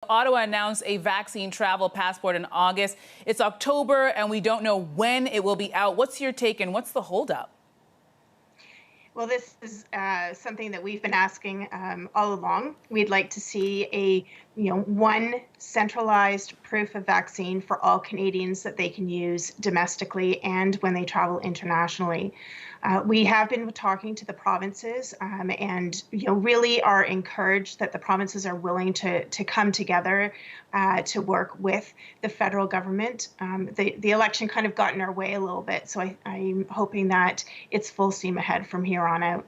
Ottawa announced a vaccine travel passport in August. It's October, and we don't know when it will be out. What's your take, and what's the holdup? Well, this is something that we've been asking all along. We'd like to see one centralized proof of vaccine for all Canadians that they can use domestically and when they travel internationally. We have been talking to the provinces, and really are encouraged that the provinces are willing to come together to work with the federal government. The election kind of got in our way a little bit, so I'm hoping that it's full steam ahead from here on out.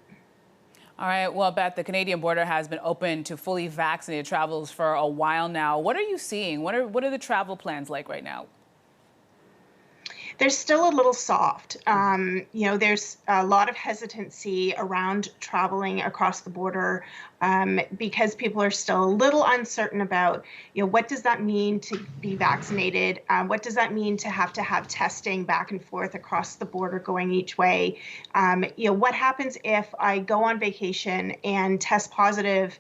All right. Well, Beth, the Canadian border has been open to fully vaccinated travelers for a while now. What are you seeing? What are the travel plans like right now? They're still a little soft. There's a lot of hesitancy around traveling across the border because people are still a little uncertain about, what does that mean to be vaccinated? What does that mean to have testing back and forth across the border going each way? What happens if I go on vacation and test positive?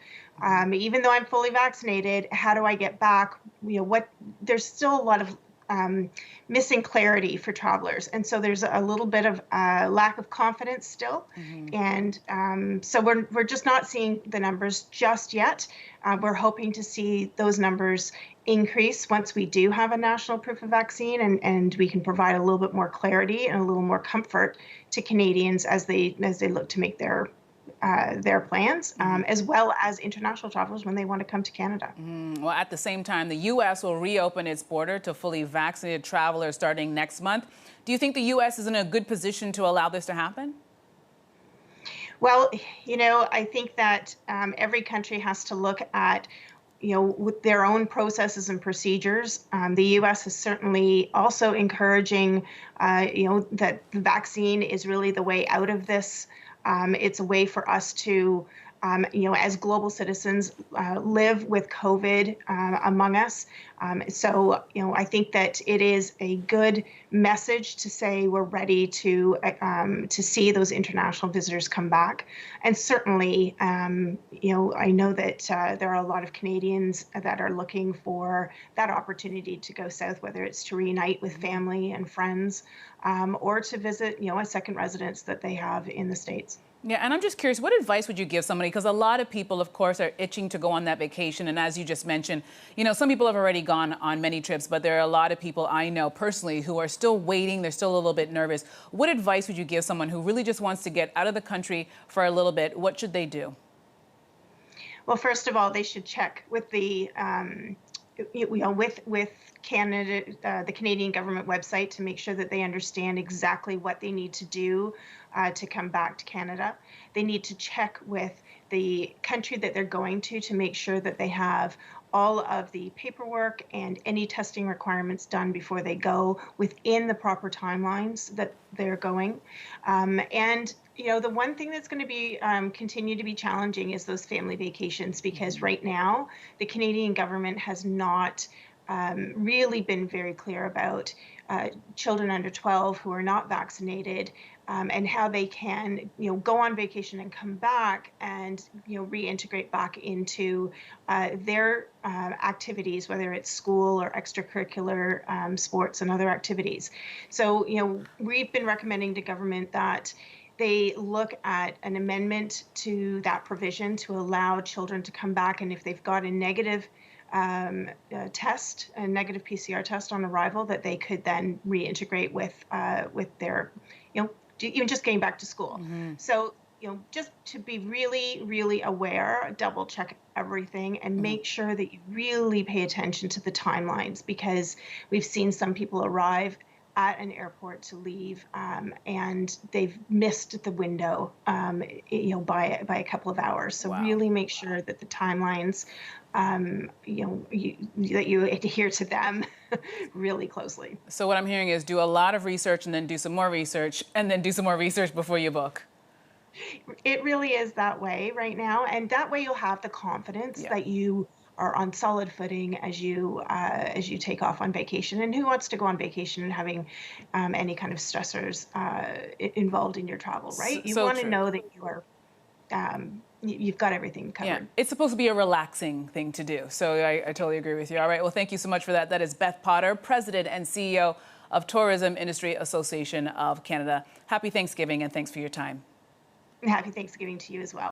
Even though I'm fully vaccinated, how do I get back? There's still a lot of missing clarity for travelers. And so there's a little bit of lack of confidence still. And so we're just not seeing the numbers just yet. We're hoping to see those numbers increase once we do have a national proof of vaccine, and we can provide a little bit more clarity and a little more comfort to Canadians as they look to make their plans, as well as international travelers when they want to come to Canada. Well, at the same time, the U.S. will reopen its border to fully vaccinated travelers starting next month. Do you think the U.S. is in a good position to allow this to happen? Well, I think that every country has to look at with their own processes and procedures. The U.S. is certainly also encouraging, that the vaccine is really the way out of this. It's a way for us to, as global citizens, live with COVID among us. I think that it is a good message to say we're ready to see those international visitors come back. And certainly, I know that there are a lot of Canadians that are looking for that opportunity to go south, whether it's to reunite with family and friends, or to visit, a second residence that they have in the States. Yeah, and I'm just curious, what advice would you give somebody? Because a lot of people, of course, are itching to go on that vacation. And as you just mentioned, some people have already gone on many trips, but there are a lot of people I know personally who are still waiting. They're still a little bit nervous. What advice would you give someone who really just wants to get out of the country for a little bit? What should they do? Well, first of all, they should check with the with Canada, the Canadian government website, to make sure that they understand exactly what they need to do to come back to Canada. They need to check with the country that they're going to make sure that they have all of the paperwork and any testing requirements done before they go within the proper timelines that they're going. And the one thing that's going to be continue to be challenging is those family vacations, because right now the Canadian government has not really been very clear about children under 12 who are not vaccinated, and how they can, go on vacation and come back and, reintegrate back into their activities, whether it's school or extracurricular sports and other activities. So, we've been recommending to government that they look at an amendment to that provision to allow children to come back, and if they've got a negative test, a negative PCR test on arrival, that they could then reintegrate with their, even just getting back to school. So, just to be really, really aware, double check everything, and make sure that you really pay attention to the timelines, because we've seen some people arrive at an airport to leave, and they've missed the window, by a couple of hours. So really make sure that the timelines, that you adhere to them really closely. So what I'm hearing is do a lot of research and then do some more research and then do some more research before you book. It really is that way right now, and that way you'll have the confidence that you are on solid footing as you take off on vacation. And who wants to go on vacation and having any kind of stressors involved in your travel, right? You want to know that you are you've got everything covered. Yeah, it's supposed to be a relaxing thing to do. So I totally agree with you. All right, well, thank you so much for that. That is Beth Potter, President and CEO of Tourism Industry Association of Canada. Happy Thanksgiving, and thanks for your time. And happy Thanksgiving to you as well.